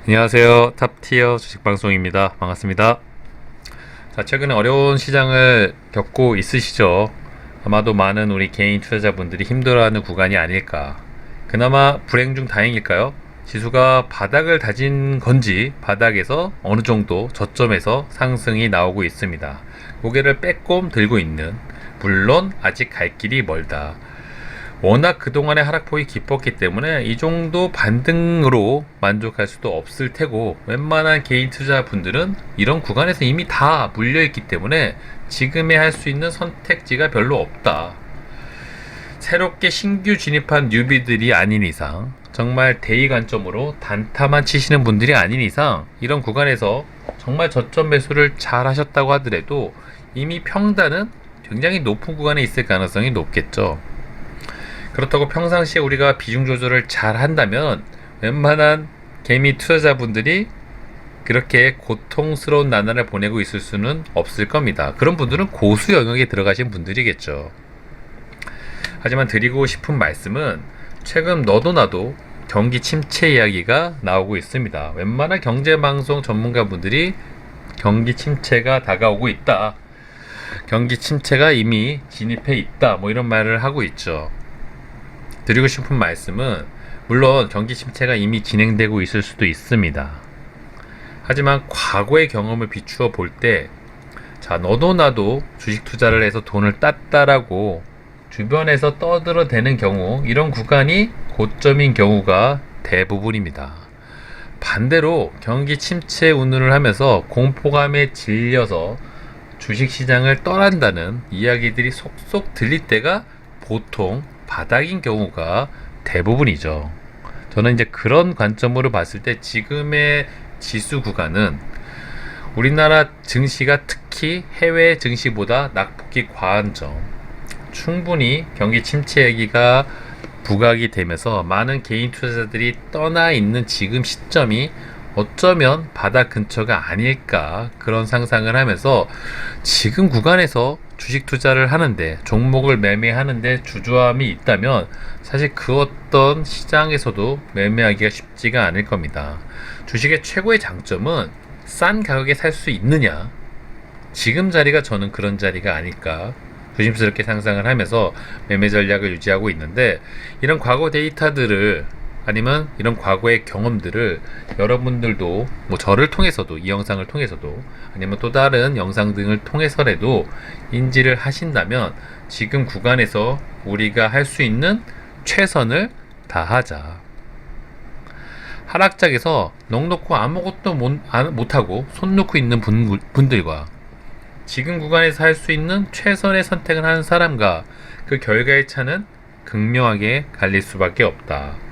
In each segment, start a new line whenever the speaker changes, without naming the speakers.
안녕하세요. 탑티어 주식방송입니다. 반갑습니다. 자, 최근에 어려운 시장을 겪고 있으시죠? 아마도 많은 우리 개인 투자자분들이 힘들어하는 구간이 아닐까. 그나마 불행 중 다행일까요? 지수가 바닥을 다진 건지 바닥에서 어느 정도 저점에서 상승이 나오고 있습니다. 고개를 빼꼼 들고 있는, 물론 아직 갈 길이 멀다. 워낙 그동안의 하락폭이 깊었기 때문에 이 정도 반등으로 만족할 수도 없을 테고, 웬만한 개인 투자분들은 이런 구간에서 이미 다 물려있기 때문에 지금에 할 수 있는 선택지가 별로 없다. 새롭게 신규 진입한 뉴비들이 아닌 이상, 정말 대의 관점으로 단타만 치시는 분들이 아닌 이상, 이런 구간에서 정말 저점 매수를 잘 하셨다고 하더라도 이미 평단은 굉장히 높은 구간에 있을 가능성이 높겠죠. 그렇다고 평상시에 우리가 비중 조절을 잘 한다면 웬만한 개미 투자자분들이 그렇게 고통스러운 나날을 보내고 있을 수는 없을 겁니다. 그런 분들은 고수 영역에 들어가신 분들이겠죠. 하지만 드리고 싶은 말씀은, 최근 너도 나도 경기 침체 이야기가 나오고 있습니다. 웬만한 경제방송 전문가분들이 경기 침체가 다가오고 있다, 경기 침체가 이미 진입해 있다, 뭐 이런 말을 하고 있죠. 드리고 싶은 말씀은, 물론 경기 침체가 이미 진행되고 있을 수도 있습니다. 하지만 과거의 경험을 비추어 볼 때, 자, 너도 나도 주식 투자를 해서 돈을 땄다라고 주변에서 떠들어대는 경우, 이런 구간이 고점인 경우가 대부분입니다. 반대로 경기 침체 운운을 하면서 공포감에 질려서 주식시장을 떠난다는 이야기들이 속속 들릴 때가 보통 바닥인 경우가 대부분이죠. 저는 이제 그런 관점으로 봤을 때 지금의 지수 구간은 우리나라 증시가 특히 해외 증시보다 낙폭이 과한 점, 충분히 경기 침체 얘기가 부각이 되면서 많은 개인 투자자들이 떠나 있는 지금 시점이 어쩌면 바닥 근처가 아닐까, 그런 상상을 하면서 지금 구간에서 주식 투자를 하는데, 종목을 매매하는데 주저함이 있다면 사실 그 어떤 시장에서도 매매하기가 쉽지가 않을 겁니다. 주식의 최고의 장점은 싼 가격에 살 수 있느냐, 지금 자리가 저는 그런 자리가 아닐까 조심스럽게 상상을 하면서 매매 전략을 유지하고 있는데, 이런 과거 데이터들을, 아니면 이런 과거의 경험들을 여러분들도 뭐 저를 통해서도, 이 영상을 통해서도, 아니면 또 다른 영상 등을 통해서라도 인지를 하신다면 지금 구간에서 우리가 할 수 있는 최선을 다하자. 하락장에서 넋 놓고 아무것도 못하고 손 놓고 있는 분들과 지금 구간에서 할 수 있는 최선의 선택을 하는 사람과 그 결과의 차는 극명하게 갈릴 수밖에 없다.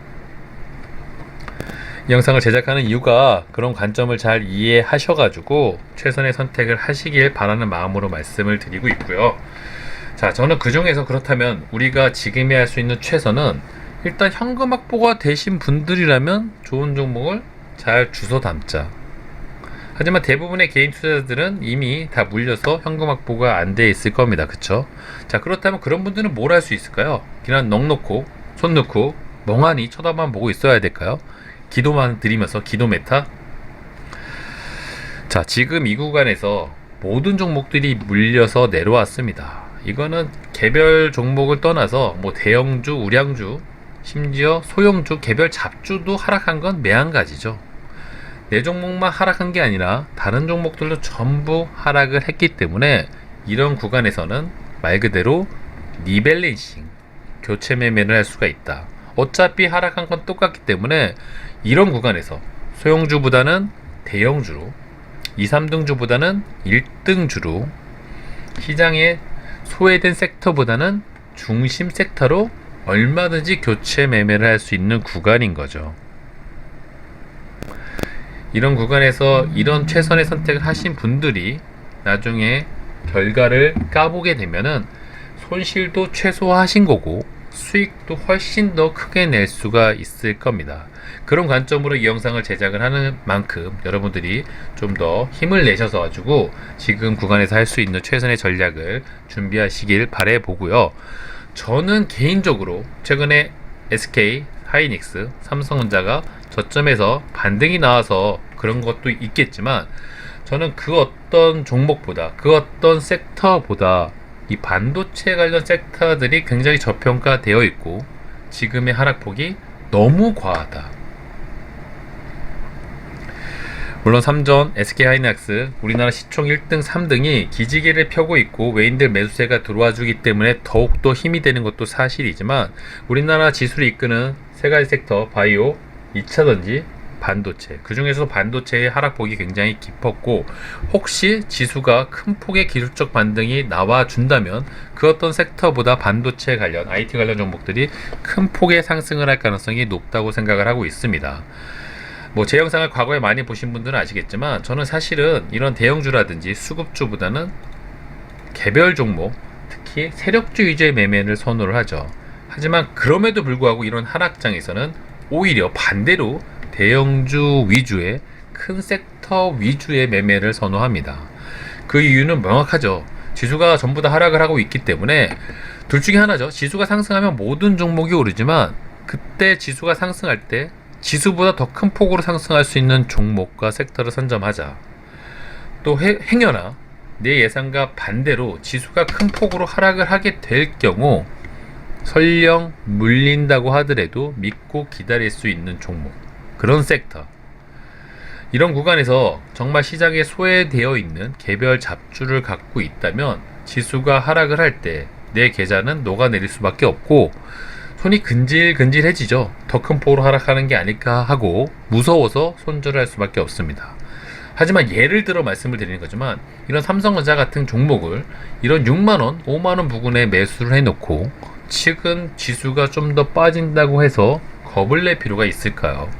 이 영상을 제작하는 이유가 그런 관점을 잘 이해하셔가지고 최선의 선택을 하시길 바라는 마음으로 말씀을 드리고 있고요. 자, 저는 그 중에서 그렇다면 우리가 지금에 할 수 있는 최선은, 일단 현금 확보가 되신 분들이라면 좋은 종목을 잘 주워 담자. 하지만 대부분의 개인 투자자들은 이미 다 물려서 현금 확보가 안 돼 있을 겁니다. 그쵸? 자, 그렇다면 그런 분들은 뭘 할 수 있을까요? 그냥 넋 놓고 손 놓고 멍하니 쳐다만 보고 있어야 될까요? 기도만 드리면서 기도 메타? 자, 지금 이 구간에서 모든 종목들이 물려서 내려왔습니다. 이거는 개별 종목을 떠나서 뭐 대형주, 우량주, 심지어 소형주, 개별 잡주도 하락한 건 매한가지죠. 내 종목만 하락한 게 아니라 다른 종목들도 전부 하락을 했기 때문에 이런 구간에서는 말 그대로 리밸런싱, 교체 매매를 할 수가 있다. 어차피 하락한 건 똑같기 때문에 이런 구간에서 소형주보다는 대형주로, 2, 3등주보다는 1등주로, 시장의 소외된 섹터보다는 중심 섹터로 얼마든지 교체 매매를 할 수 있는 구간인 거죠. 이런 구간에서 이런 최선의 선택을 하신 분들이 나중에 결과를 까보게 되면은 손실도 최소화하신 거고 수익도 훨씬 더 크게 낼 수가 있을 겁니다. 그런 관점으로 이 영상을 제작을 하는 만큼 여러분들이 좀 더 힘을 내셔서 가지고 지금 구간에서 할 수 있는 최선의 전략을 준비하시길 바래 보고요. 저는 개인적으로 최근에 SK 하이닉스, 삼성전자가 저점에서 반등이 나와서 그런 것도 있겠지만, 저는 그 어떤 종목보다, 그 어떤 섹터보다 이 반도체 관련 섹터들이 굉장히 저평가되어 있고 지금의 하락폭이 너무 과하다. 물론 삼전, SK하이닉스, 우리나라 시총 1등, 3등이 기지개를 펴고 있고 외인들 매수세가 들어와 주기 때문에 더욱더 힘이 되는 것도 사실이지만, 우리나라 지수를 이끄는 세 가지 섹터, 바이오, 2차전지, 반도체, 그 중에서 반도체의 하락폭이 굉장히 깊었고, 혹시 지수가 큰 폭의 기술적 반등이 나와준다면 그 어떤 섹터보다 반도체 관련, IT 관련 종목들이 큰 폭의 상승을 할 가능성이 높다고 생각을 하고 있습니다. 제 영상을 과거에 많이 보신 분들은 아시겠지만, 저는 사실은 이런 대형주라든지 수급주보다는 개별 종목, 특히 세력주 위주의 매매를 선호를 하죠. 하지만 그럼에도 불구하고 이런 하락장에서는 오히려 반대로 대형주 위주의 큰 섹터 위주의 매매를 선호합니다. 그 이유는 명확하죠. 지수가 전부 다 하락을 하고 있기 때문에 둘 중에 하나죠. 지수가 상승하면 모든 종목이 오르지만, 그때 지수가 상승할 때 지수보다 더 큰 폭으로 상승할 수 있는 종목과 섹터를 선점하자. 또 행여나 내 예상과 반대로 지수가 큰 폭으로 하락을 하게 될 경우 설령 물린다고 하더라도 믿고 기다릴 수 있는 종목, 그런 섹터, 이런 구간에서 정말 시장에 소외되어 있는 개별 잡주를 갖고 있다면 지수가 하락을 할 때 내 계좌는 녹아내릴 수밖에 없고 손이 근질근질해지죠. 더 큰 폭으로 하락하는 게 아닐까 하고 무서워서 손절을 할 수밖에 없습니다. 하지만 예를 들어 말씀을 드리는 거지만, 이런 삼성전자 같은 종목을 이런 6만원, 5만원 부근에 매수를 해놓고 최근 지수가 좀 더 빠진다고 해서 겁을 낼 필요가 있을까요?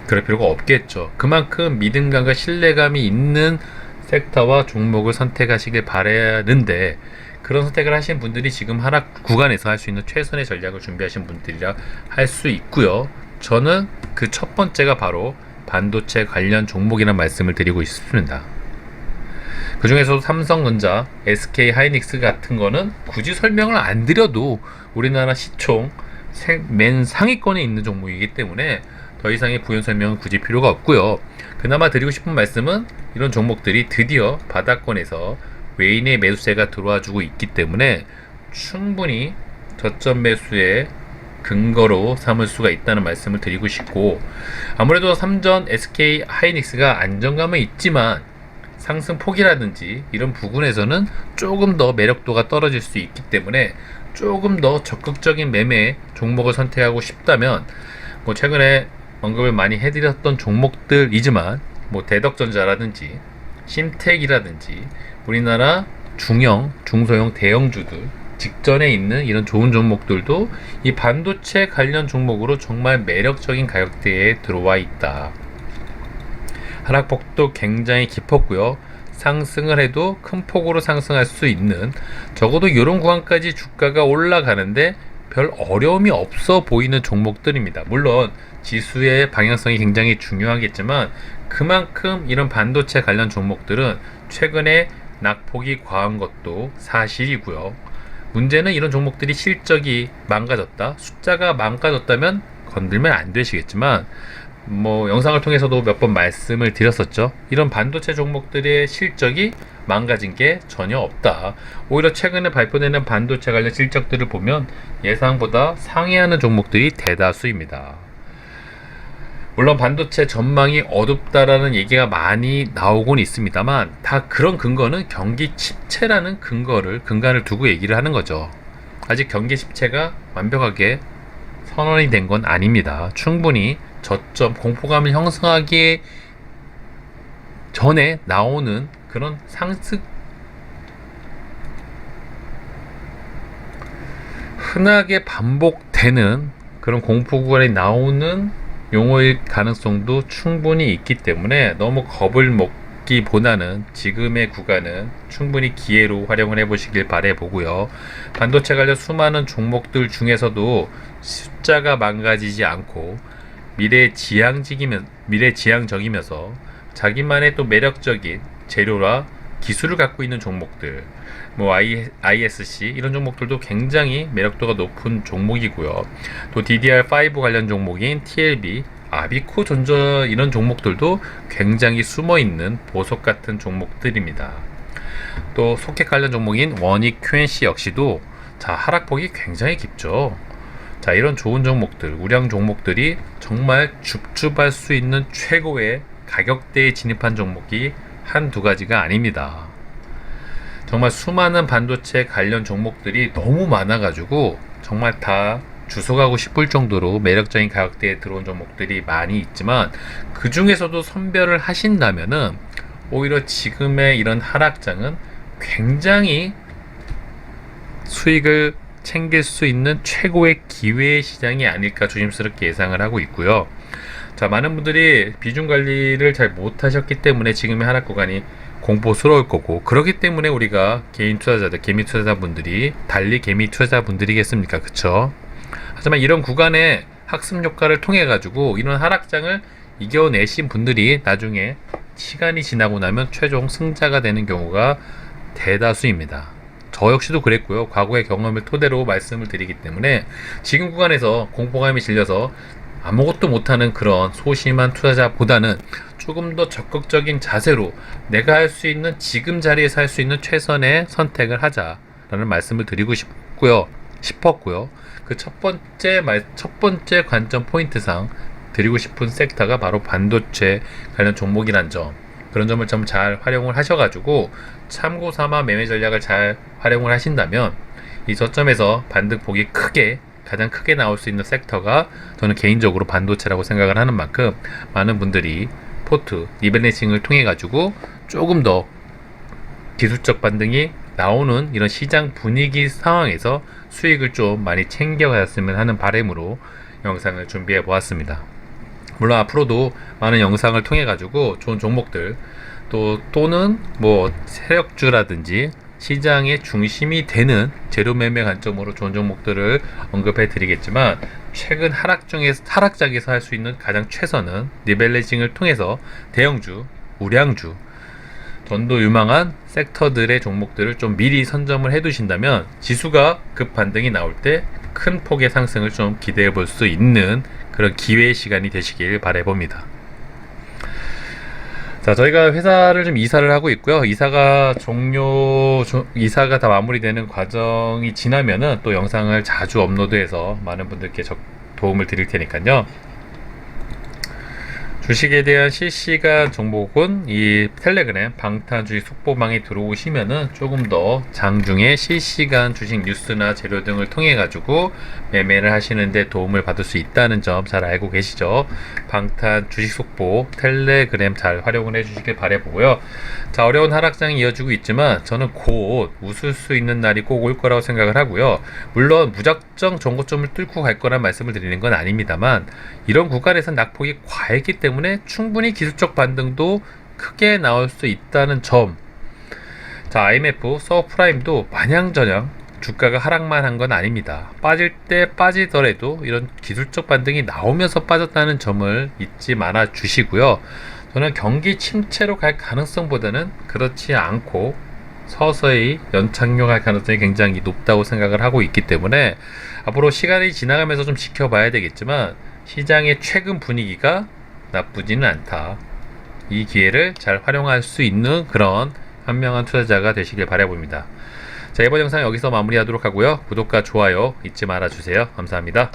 그럴 필요가 없겠죠. 그만큼 믿음감과 신뢰감이 있는 섹터와 종목을 선택하시길 바라는데, 그런 선택을 하신 분들이 지금 하락 구간에서 할 수 있는 최선의 전략을 준비하신 분들이라 할 수 있고요. 저는 그 첫 번째가 바로 반도체 관련 종목이라는 말씀을 드리고 있습니다. 그 중에서도 삼성전자, SK하이닉스 같은 거는 굳이 설명을 안 드려도 우리나라 시총 맨 상위권에 있는 종목이기 때문에 더 이상의 부연 설명은 굳이 필요가 없고요. 그나마 드리고 싶은 말씀은, 이런 종목들이 드디어 바닥권에서 외인의 매수세가 들어와 주고 있기 때문에 충분히 저점 매수의 근거로 삼을 수가 있다는 말씀을 드리고 싶고, 아무래도 삼전, SK하이닉스가 안정감은 있지만 상승 폭이라든지 이런 부분에서는 조금 더 매력도가 떨어질 수 있기 때문에 조금 더 적극적인 매매 종목을 선택하고 싶다면, 최근에 언급을 많이 해드렸던 종목들이지만 대덕전자라든지 심텍이라든지 우리나라 중형, 중소형 대형주들 직전에 있는 이런 좋은 종목들도 이 반도체 관련 종목으로 정말 매력적인 가격대에 들어와 있다. 하락폭도 굉장히 깊었고요. 상승을 해도 큰 폭으로 상승할 수 있는, 적어도 이런 구간까지 주가가 올라가는데 별 어려움이 없어 보이는 종목들입니다. 물론 지수의 방향성이 굉장히 중요하겠지만, 그만큼 이런 반도체 관련 종목들은 최근에 낙폭이 과한 것도 사실이고요. 문제는 이런 종목들이 실적이 망가졌다, 숫자가 망가졌다면 건들면 안 되시겠지만, 영상을 통해서도 몇 번 말씀을 드렸었죠. 이런 반도체 종목들의 실적이 망가진 게 전혀 없다. 오히려 최근에 발표되는 반도체 관련 실적들을 보면 예상보다 상회하는 종목들이 대다수입니다. 물론 반도체 전망이 어둡다라는 얘기가 많이 나오곤 있습니다만, 다 그런 근거는 경기 침체라는 근간을 두고 얘기를 하는 거죠. 아직 경기 침체가 완벽하게 선언이 된 건 아닙니다. 충분히 저점 공포감을 형성하기 전에 나오는 그런 상승, 흔하게 반복되는 그런 공포 구간에 나오는 용어일 가능성도 충분히 있기 때문에 너무 겁을 먹기보다는 지금의 구간은 충분히 기회로 활용을 해보시길 바라보고요. 반도체 관련 수많은 종목들 중에서도 숫자가 망가지지 않고 미래지향적이면서 자기만의 또 매력적인 재료라 기술을 갖고 있는 종목들, 뭐 ISC 이런 종목들도 굉장히 매력도가 높은 종목이고요. 또 DDR5 관련 종목인 TLB, 아비코 존저 이런 종목들도 굉장히 숨어있는 보석 같은 종목들입니다. 또 소켓 관련 종목인 원익 QNC 역시도 자, 하락폭이 굉장히 깊죠. 자, 이런 좋은 종목들, 우량 종목들이 정말 줍줍할 수 있는 최고의 가격대에 진입한 종목이 한두 가지가 아닙니다. 정말 수많은 반도체 관련 종목들이 너무 많아가지고 정말 다 주워가고 싶을 정도로 매력적인 가격대에 들어온 종목들이 많이 있지만, 그 중에서도 선별을 하신다면은 오히려 지금의 이런 하락장은 굉장히 수익을 챙길 수 있는 최고의 기회의 시장이 아닐까 조심스럽게 예상을 하고 있고요. 자, 많은 분들이 비중 관리를 잘 못하셨기 때문에 지금의 하락 구간이 공포스러울 거고, 그렇기 때문에 우리가 개인 투자자들, 개미 투자자분들이 달리 개미 투자자분들이겠습니까? 그쵸? 하지만 이런 구간의 학습 효과를 통해 가지고 이런 하락장을 이겨내신 분들이 나중에 시간이 지나고 나면 최종 승자가 되는 경우가 대다수입니다. 저 역시도 그랬고요. 과거의 경험을 토대로 말씀을 드리기 때문에 지금 구간에서 공포감이 질려서 아무것도 못하는 그런 소심한 투자자보다는 조금 더 적극적인 자세로 내가 할 수 있는, 지금 자리에서 할 수 있는 최선의 선택을 하자라는 말씀을 드리고 싶었고요. 그 첫 번째 관점 포인트상 드리고 싶은 섹터가 바로 반도체 관련 종목이란 점, 그런 점을 좀 잘 활용을 하셔가지고 참고 삼아 매매 전략을 잘 활용을 하신다면 이 저점에서 반등폭이 가장 크게 나올 수 있는 섹터가 저는 개인적으로 반도체라고 생각을 하는 만큼, 많은 분들이 포트 리밸런싱을 통해 가지고 조금 더 기술적 반등이 나오는 이런 시장 분위기 상황에서 수익을 좀 많이 챙겨갔으면 하는 바람으로 영상을 준비해 보았습니다. 물론 앞으로도 많은 영상을 통해 가지고 좋은 종목들, 또는 뭐 세력주라든지 시장의 중심이 되는 재료 매매 관점으로 좋은 종목들을 언급해 드리겠지만, 최근 하락장에서 할 수 있는 가장 최선은 리밸런싱을 통해서 대형주, 우량주, 전도 유망한 섹터들의 종목들을 좀 미리 선점을 해 두신다면 지수가 급 반등이 나올 때 큰 폭의 상승을 좀 기대해 볼 수 있는 그런 기회의 시간이 되시길 바라봅니다. 자, 저희가 회사를 좀 이사를 하고 있고요. 이사가 다 마무리되는 과정이 지나면은 또 영상을 자주 업로드해서 많은 분들께 도움을 드릴 테니까요. 주식에 대한 실시간 정보군 이 텔레그램 방탄 주식 속보방에 들어오시면은 조금 더 장중에 실시간 주식 뉴스나 재료 등을 통해 가지고 매매를 하시는데 도움을 받을 수 있다는 점 잘 알고 계시죠? 방탄 주식 속보 텔레그램 잘 활용을 해주시길 바라보고요. 자, 어려운 하락장이 이어지고 있지만 저는 곧 웃을 수 있는 날이 꼭 올 거라고 생각을 하고요. 물론 무작정 정고점을 뚫고 갈 거란 말씀을 드리는 건 아닙니다만, 이런 구간에서 낙폭이 과했기 때문에 충분히 기술적 반등도 크게 나올 수 있다는 점. 자, IMF 서브프라임도 마냥저냥 주가가 하락만 한 건 아닙니다. 빠질 때 빠지더라도 이런 기술적 반등이 나오면서 빠졌다는 점을 잊지 말아 주시고요. 저는 경기 침체로 갈 가능성보다는 그렇지 않고 서서히 연착륙할 가능성이 굉장히 높다고 생각을 하고 있기 때문에 앞으로 시간이 지나가면서 좀 지켜봐야 되겠지만, 시장의 최근 분위기가 나쁘지는 않다. 이 기회를 잘 활용할 수 있는 그런 현명한 투자자가 되시길 바라봅니다. 자, 이번 영상 여기서 마무리하도록 하고요. 구독과 좋아요 잊지 말아주세요. 감사합니다.